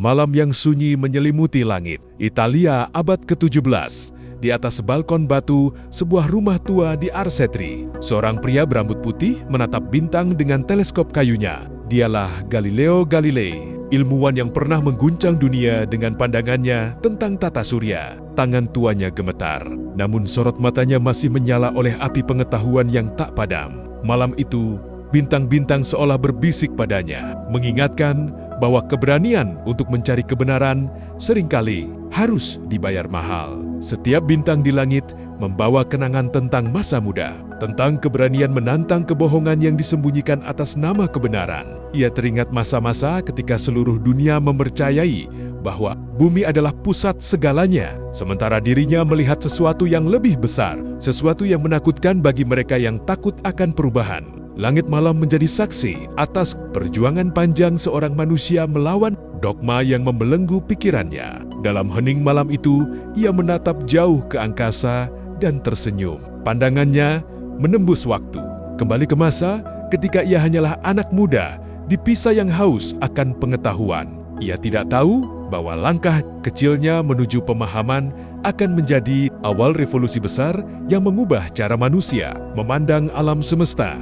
Malam yang sunyi menyelimuti langit. Italia abad ke-17. Di atas balkon batu sebuah rumah tua di Arcetri, seorang pria berambut putih menatap bintang dengan teleskop kayunya. Dialah Galileo Galilei, ilmuwan yang pernah mengguncang dunia dengan pandangannya tentang tata surya. Tangan tuanya gemetar, namun sorot matanya masih menyala oleh api pengetahuan yang tak padam. Malam itu, bintang-bintang seolah berbisik padanya, mengingatkan bahwa keberanian untuk mencari kebenaran seringkali harus dibayar mahal. Setiap bintang di langit membawa kenangan tentang masa muda, tentang keberanian menantang kebohongan yang disembunyikan atas nama kebenaran. Ia teringat masa-masa ketika seluruh dunia mempercayai bahwa bumi adalah pusat segalanya, sementara dirinya melihat sesuatu yang lebih besar, sesuatu yang menakutkan bagi mereka yang takut akan perubahan. Langit malam menjadi saksi atas perjuangan panjang seorang manusia melawan dogma yang membelenggu pikirannya. Dalam hening malam itu, ia menatap jauh ke angkasa dan tersenyum. Pandangannya menembus waktu, kembali ke masa ketika ia hanyalah anak muda, dipisah yang haus akan pengetahuan. Ia tidak tahu bahwa langkah kecilnya menuju pemahaman akan menjadi awal revolusi besar yang mengubah cara manusia memandang alam semesta.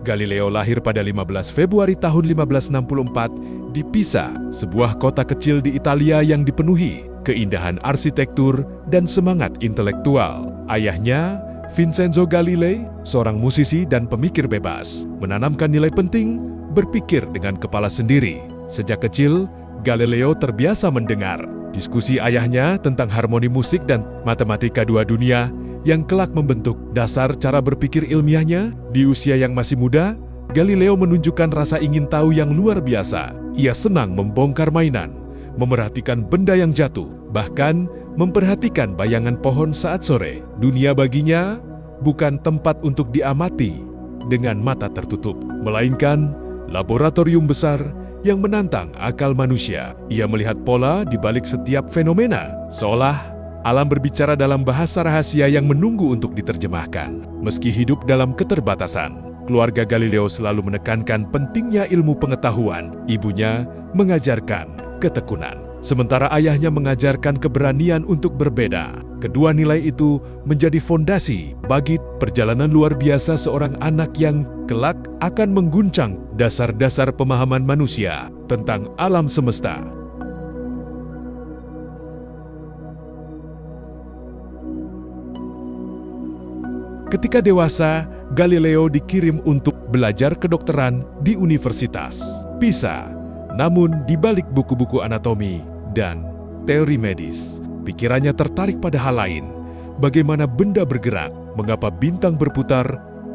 Galileo lahir pada 15 Februari tahun 1564 di Pisa, sebuah kota kecil di Italia yang dipenuhi keindahan arsitektur dan semangat intelektual. Ayahnya, Vincenzo Galilei, seorang musisi dan pemikir bebas, menanamkan nilai penting berpikir dengan kepala sendiri. Sejak kecil, Galileo terbiasa mendengar diskusi ayahnya tentang harmoni musik dan matematika dua dunia yang kelak membentuk dasar cara berpikir ilmiahnya. Di usia yang masih muda, Galileo menunjukkan rasa ingin tahu yang luar biasa. Ia senang membongkar mainan, memerhatikan benda yang jatuh, bahkan memperhatikan bayangan pohon saat sore. Dunia baginya bukan tempat untuk diamati dengan mata tertutup, melainkan laboratorium besar yang menantang akal manusia. Ia melihat pola di balik setiap fenomena, seolah alam berbicara dalam bahasa rahasia yang menunggu untuk diterjemahkan. Meski hidup dalam keterbatasan, keluarga Galileo selalu menekankan pentingnya ilmu pengetahuan. Ibunya mengajarkan ketekunan, sementara ayahnya mengajarkan keberanian untuk berbeda. Kedua nilai itu menjadi fondasi bagi perjalanan luar biasa seorang anak yang kelak akan mengguncang dasar-dasar pemahaman manusia tentang alam semesta. Ketika dewasa, Galileo dikirim untuk belajar kedokteran di Universitas Pisa. Namun, di balik buku-buku anatomi dan teori medis, pikirannya tertarik pada hal lain. Bagaimana benda bergerak, mengapa bintang berputar,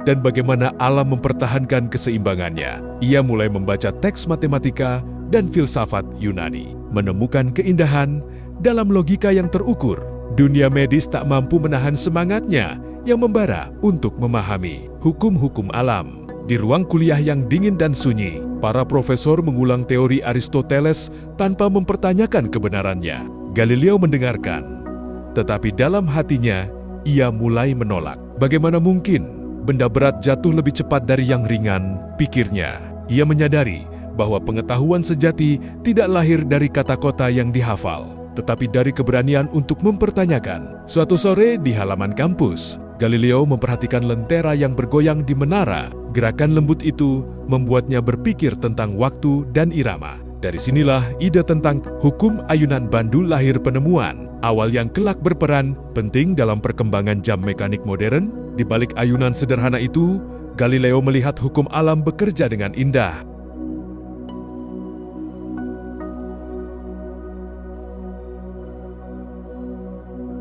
dan bagaimana alam mempertahankan keseimbangannya. Ia mulai membaca teks matematika dan filsafat Yunani, menemukan keindahan dalam logika yang terukur. Dunia medis tak mampu menahan semangatnya yang membara untuk memahami hukum-hukum alam. Di ruang kuliah yang dingin dan sunyi, para profesor mengulang teori Aristoteles tanpa mempertanyakan kebenarannya. Galileo mendengarkan, tetapi dalam hatinya ia mulai menolak. Bagaimana mungkin benda berat jatuh lebih cepat dari yang ringan, pikirnya. Ia menyadari bahwa pengetahuan sejati tidak lahir dari kata-kata yang dihafal, tetapi dari keberanian untuk mempertanyakan. Suatu sore di halaman kampus, Galileo memperhatikan lentera yang bergoyang di menara. Gerakan lembut itu membuatnya berpikir tentang waktu dan irama. Dari sinilah ide tentang hukum ayunan bandul lahir. Penemuan awal yang kelak berperan penting dalam perkembangan jam mekanik modern. Di balik ayunan sederhana itu, Galileo melihat hukum alam bekerja dengan indah.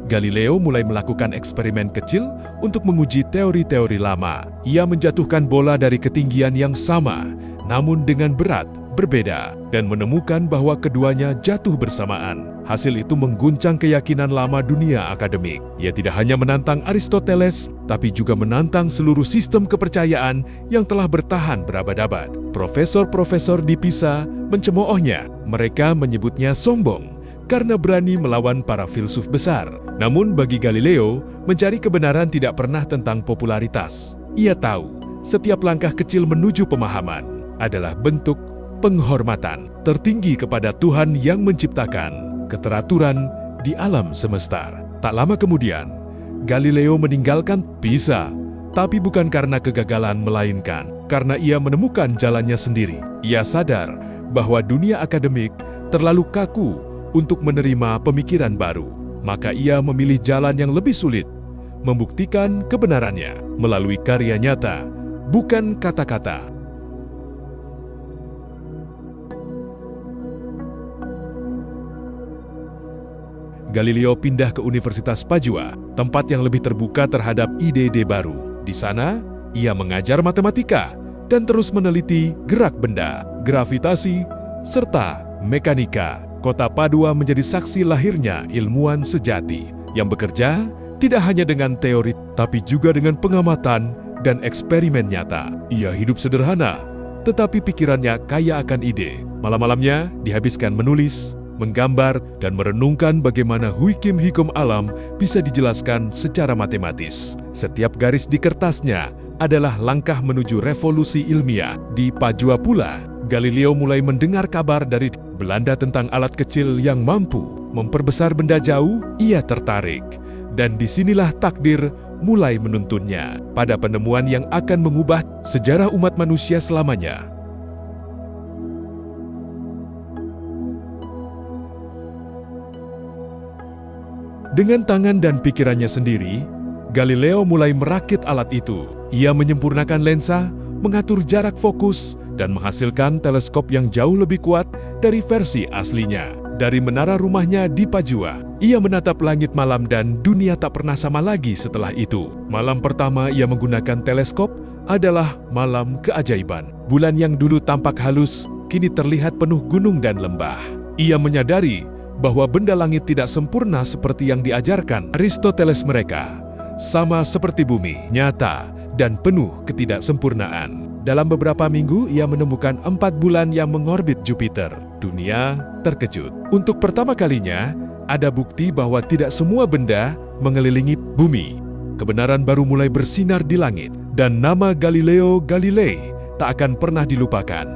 Galileo mulai melakukan eksperimen kecil untuk menguji teori-teori lama. Ia menjatuhkan bola dari ketinggian yang sama, namun dengan berat berbeda dan menemukan bahwa keduanya jatuh bersamaan. Hasil itu mengguncang keyakinan lama dunia akademik. Ia tidak hanya menantang Aristoteles, tapi juga menantang seluruh sistem kepercayaan yang telah bertahan berabad-abad. Profesor-profesor di Pisa mencemoohnya. Mereka menyebutnya sombong karena berani melawan para filsuf besar. Namun bagi Galileo, mencari kebenaran tidak pernah tentang popularitas. Ia tahu, setiap langkah kecil menuju pemahaman adalah bentuk penghormatan tertinggi kepada Tuhan yang menciptakan keteraturan di alam semesta. Tak lama kemudian, Galileo meninggalkan Pisa, tapi bukan karena kegagalan, melainkan karena ia menemukan jalannya sendiri. Ia sadar bahwa dunia akademik terlalu kaku untuk menerima pemikiran baru. Maka ia memilih jalan yang lebih sulit, membuktikan kebenarannya melalui karya nyata, bukan kata-kata. Galileo pindah ke Universitas Padua, tempat yang lebih terbuka terhadap ide-ide baru. Di sana, ia mengajar matematika dan terus meneliti gerak benda, gravitasi, serta mekanika. Kota Padua menjadi saksi lahirnya ilmuwan sejati yang bekerja tidak hanya dengan teori, tapi juga dengan pengamatan dan eksperimen nyata. Ia hidup sederhana, tetapi pikirannya kaya akan ide. Malam-malamnya dihabiskan menulis, menggambar, dan merenungkan bagaimana hukum-hukum alam bisa dijelaskan secara matematis. Setiap garis di kertasnya adalah langkah menuju revolusi ilmiah. Di Padua pula, Galileo mulai mendengar kabar dari Belanda tentang alat kecil yang mampu memperbesar benda jauh. Ia tertarik, dan disinilah takdir mulai menuntunnya pada penemuan yang akan mengubah sejarah umat manusia selamanya. Dengan tangan dan pikirannya sendiri, Galileo mulai merakit alat itu. Ia menyempurnakan lensa, mengatur jarak fokus, dan menghasilkan teleskop yang jauh lebih kuat dari versi aslinya. Dari menara rumahnya di Padua, ia menatap langit malam dan dunia tak pernah sama lagi setelah itu. Malam pertama ia menggunakan teleskop adalah malam keajaiban. Bulan yang dulu tampak halus, kini terlihat penuh gunung dan lembah. Ia menyadari bahwa benda langit tidak sempurna seperti yang diajarkan Aristoteles. Mereka sama seperti bumi, nyata dan penuh ketidaksempurnaan. Dalam beberapa minggu, ia menemukan 4 bulan yang mengorbit Jupiter. Dunia terkejut. Untuk pertama kalinya, ada bukti bahwa tidak semua benda mengelilingi bumi. Kebenaran baru mulai bersinar di langit, dan nama Galileo Galilei tak akan pernah dilupakan.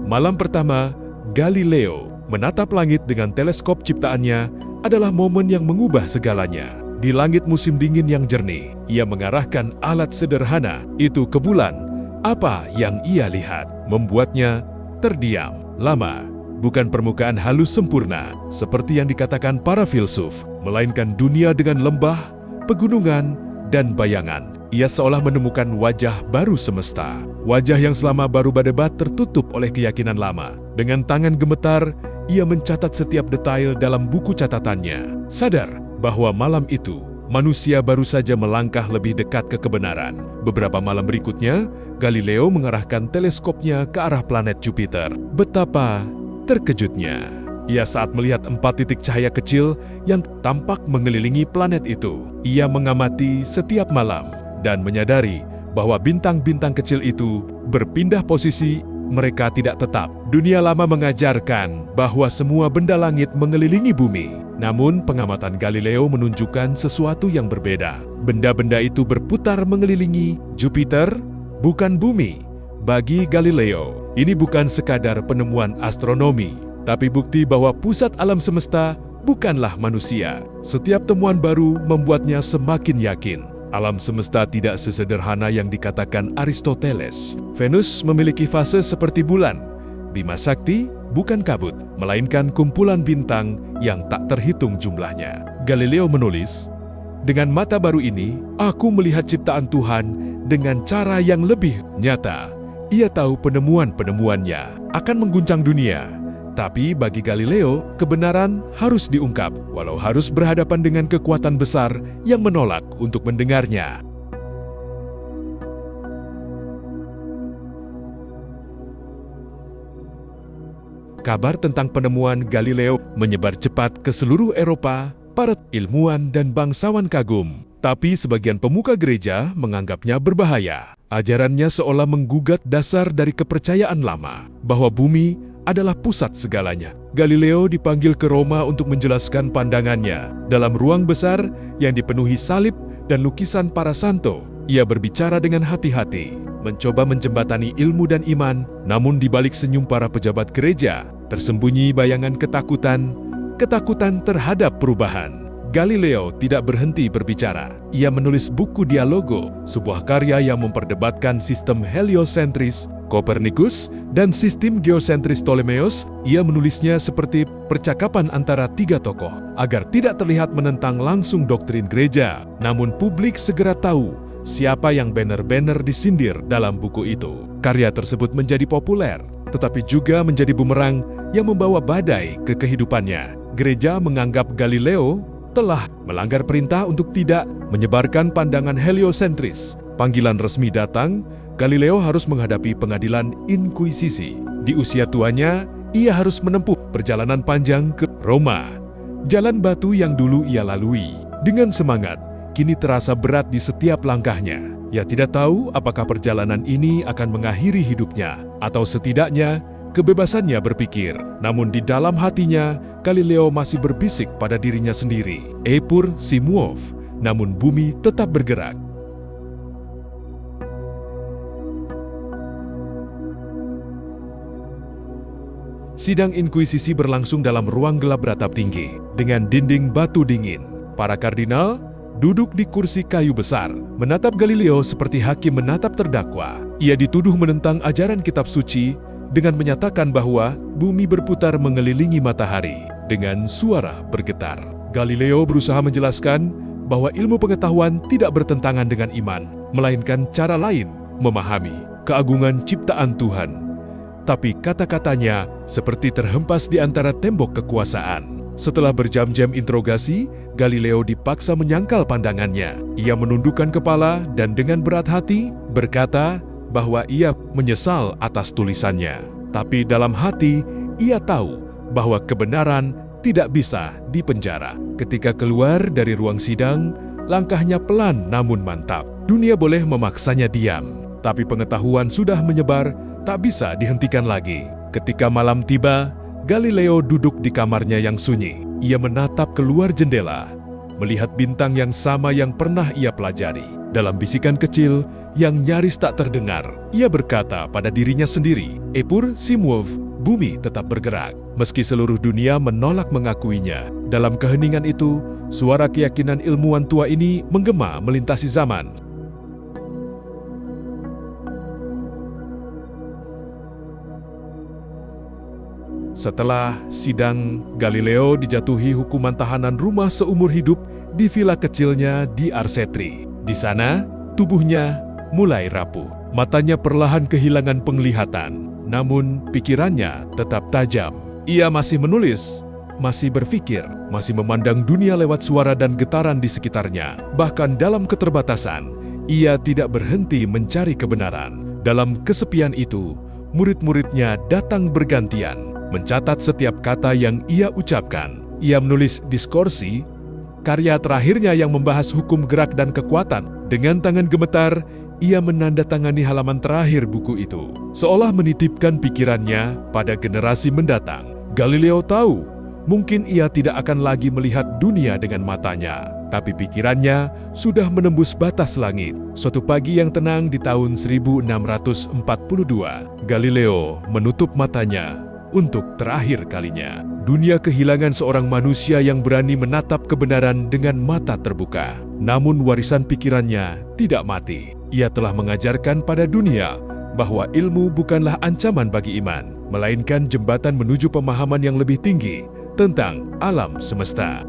Malam pertama, Galileo menatap langit dengan teleskop ciptaannya adalah momen yang mengubah segalanya. Di langit musim dingin yang jernih, ia mengarahkan alat sederhana itu ke bulan. Apa yang ia lihat membuatnya terdiam lama. Bukan permukaan halus sempurna, seperti yang dikatakan para filsuf, melainkan dunia dengan lembah, pegunungan, dan bayangan. Ia seolah menemukan wajah baru semesta. Wajah yang selama baru berdebat tertutup oleh keyakinan lama. Dengan tangan gemetar, ia mencatat setiap detail dalam buku catatannya. Sadar bahwa malam itu, manusia baru saja melangkah lebih dekat ke kebenaran. Beberapa malam berikutnya, Galileo mengarahkan teleskopnya ke arah planet Jupiter. Betapa terkejutnya ia saat melihat 4 titik cahaya kecil yang tampak mengelilingi planet itu. Ia mengamati setiap malam dan menyadari bahwa bintang-bintang kecil itu berpindah posisi, mereka tidak tetap. Dunia lama mengajarkan bahwa semua benda langit mengelilingi bumi. Namun pengamatan Galileo menunjukkan sesuatu yang berbeda. Benda-benda itu berputar mengelilingi Jupiter, bukan bumi. Bagi Galileo, ini bukan sekadar penemuan astronomi, tapi bukti bahwa pusat alam semesta bukanlah manusia. Setiap temuan baru membuatnya semakin yakin. Alam semesta tidak sesederhana yang dikatakan Aristoteles. Venus memiliki fase seperti bulan. Bima Sakti bukan kabut, melainkan kumpulan bintang yang tak terhitung jumlahnya. Galileo menulis, "Dengan mata baru ini, aku melihat ciptaan Tuhan dengan cara yang lebih nyata." Ia tahu penemuan-penemuannya akan mengguncang dunia, Tapi bagi Galileo, kebenaran harus diungkap, walau harus berhadapan dengan kekuatan besar yang menolak untuk mendengarnya. Kabar tentang penemuan Galileo menyebar cepat ke seluruh Eropa. Para ilmuwan dan bangsawan kagum, tapi sebagian pemuka gereja menganggapnya berbahaya. Ajarannya seolah menggugat dasar dari kepercayaan lama, bahwa bumi adalah pusat segalanya. Galileo dipanggil ke Roma untuk menjelaskan pandangannya. Dalam ruang besar yang dipenuhi salib dan lukisan para santo, ia berbicara dengan hati-hati, mencoba menjembatani ilmu dan iman, namun di balik senyum para pejabat gereja, tersembunyi bayangan ketakutan terhadap perubahan. Galileo tidak berhenti berbicara. Ia menulis buku Dialogo, sebuah karya yang memperdebatkan sistem heliosentris Kopernikus dan sistem geosentris Ptolemeus. Ia menulisnya seperti percakapan antara tiga tokoh, agar tidak terlihat menentang langsung doktrin gereja. Namun publik segera tahu siapa yang benar-benar disindir dalam buku itu. Karya tersebut menjadi populer, tetapi juga menjadi bumerang yang membawa badai ke kehidupannya. Gereja menganggap Galileo telah melanggar perintah untuk tidak menyebarkan pandangan heliosentris. Panggilan resmi datang, Galileo harus menghadapi pengadilan inkuisisi. Di usia tuanya, ia harus menempuh perjalanan panjang ke Roma. Jalan batu yang dulu ia lalui dengan semangat, kini terasa berat di setiap langkahnya. Ia tidak tahu apakah perjalanan ini akan mengakhiri hidupnya, atau setidaknya kebebasannya berpikir. Namun di dalam hatinya, Galileo masih berbisik pada dirinya sendiri. Epur si muov, namun bumi tetap bergerak. Sidang inkuisisi berlangsung dalam ruang gelap beratap tinggi, dengan dinding batu dingin. Para kardinal duduk di kursi kayu besar, menatap Galileo seperti hakim menatap terdakwa. Ia dituduh menentang ajaran kitab suci, dengan menyatakan bahwa bumi berputar mengelilingi matahari. Dengan suara bergetar, Galileo berusaha menjelaskan bahwa ilmu pengetahuan tidak bertentangan dengan iman, melainkan cara lain memahami keagungan ciptaan Tuhan. Tapi kata-katanya seperti terhempas di antara tembok kekuasaan. Setelah berjam-jam interogasi, Galileo dipaksa menyangkal pandangannya. Ia menundukkan kepala dan dengan berat hati berkata bahwa ia menyesal atas tulisannya. Tapi dalam hati, ia tahu bahwa kebenaran tidak bisa dipenjara. Ketika keluar dari ruang sidang, langkahnya pelan namun mantap. Dunia boleh memaksanya diam, tapi pengetahuan sudah menyebar, tak bisa dihentikan lagi. Ketika malam tiba, Galileo duduk di kamarnya yang sunyi. Ia menatap keluar jendela, melihat bintang yang sama yang pernah ia pelajari. Dalam bisikan kecil yang nyaris tak terdengar, ia berkata pada dirinya sendiri, Epur si muov, bumi tetap bergerak. Meski seluruh dunia menolak mengakuinya, dalam keheningan itu, suara keyakinan ilmuwan tua ini menggema melintasi zaman. Setelah sidang, Galileo dijatuhi hukuman tahanan rumah seumur hidup di villa kecilnya di Arcetri. Di sana, tubuhnya mulai rapuh. Matanya perlahan kehilangan penglihatan, namun pikirannya tetap tajam. Ia masih menulis, masih berpikir, masih memandang dunia lewat suara dan getaran di sekitarnya. Bahkan dalam keterbatasan, ia tidak berhenti mencari kebenaran. Dalam kesepian itu, murid-muridnya datang bergantian, mencatat setiap kata yang ia ucapkan. Ia menulis diskorsi, karya terakhirnya yang membahas hukum gerak dan kekuatan. Dengan tangan gemetar, ia menandatangani halaman terakhir buku itu, seolah menitipkan pikirannya pada generasi mendatang. Galileo tahu, mungkin ia tidak akan lagi melihat dunia dengan matanya, tapi pikirannya sudah menembus batas langit. Suatu pagi yang tenang di tahun 1642, Galileo menutup matanya untuk terakhir kalinya. Dunia kehilangan seorang manusia yang berani menatap kebenaran dengan mata terbuka. Namun warisan pikirannya tidak mati. Ia telah mengajarkan pada dunia bahwa ilmu bukanlah ancaman bagi iman, melainkan jembatan menuju pemahaman yang lebih tinggi tentang alam semesta.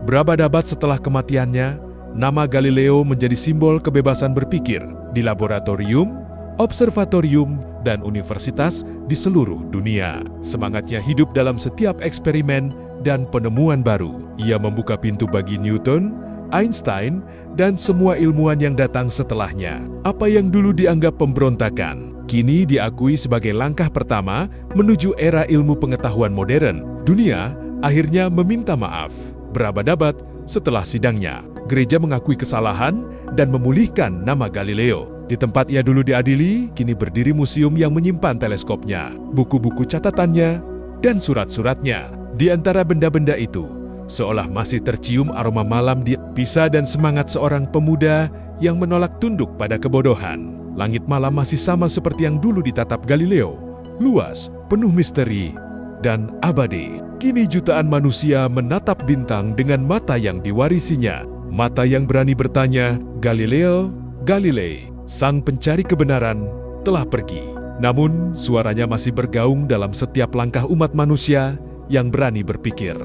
Berabad-abad setelah kematiannya, nama Galileo menjadi simbol kebebasan berpikir di laboratorium, observatorium, dan universitas di seluruh dunia. Semangatnya hidup dalam setiap eksperimen dan penemuan baru. Ia membuka pintu bagi Newton, Einstein, dan semua ilmuwan yang datang setelahnya. Apa yang dulu dianggap pemberontakan, kini diakui sebagai langkah pertama menuju era ilmu pengetahuan modern. Dunia akhirnya meminta maaf. Berabad-abad setelah sidangnya, gereja mengakui kesalahan dan memulihkan nama Galileo. Di tempat ia dulu diadili, kini berdiri museum yang menyimpan teleskopnya, buku-buku catatannya, dan surat-suratnya. Di antara benda-benda itu, seolah masih tercium aroma malam di Pisa dan semangat seorang pemuda yang menolak tunduk pada kebodohan. Langit malam masih sama seperti yang dulu ditatap Galileo, luas, penuh misteri, dan abadi. Kini jutaan manusia menatap bintang dengan mata yang diwarisinya. Mata yang berani bertanya, Galileo Galilei, sang pencari kebenaran, telah pergi. Namun, suaranya masih bergaung dalam setiap langkah umat manusia yang berani berpikir.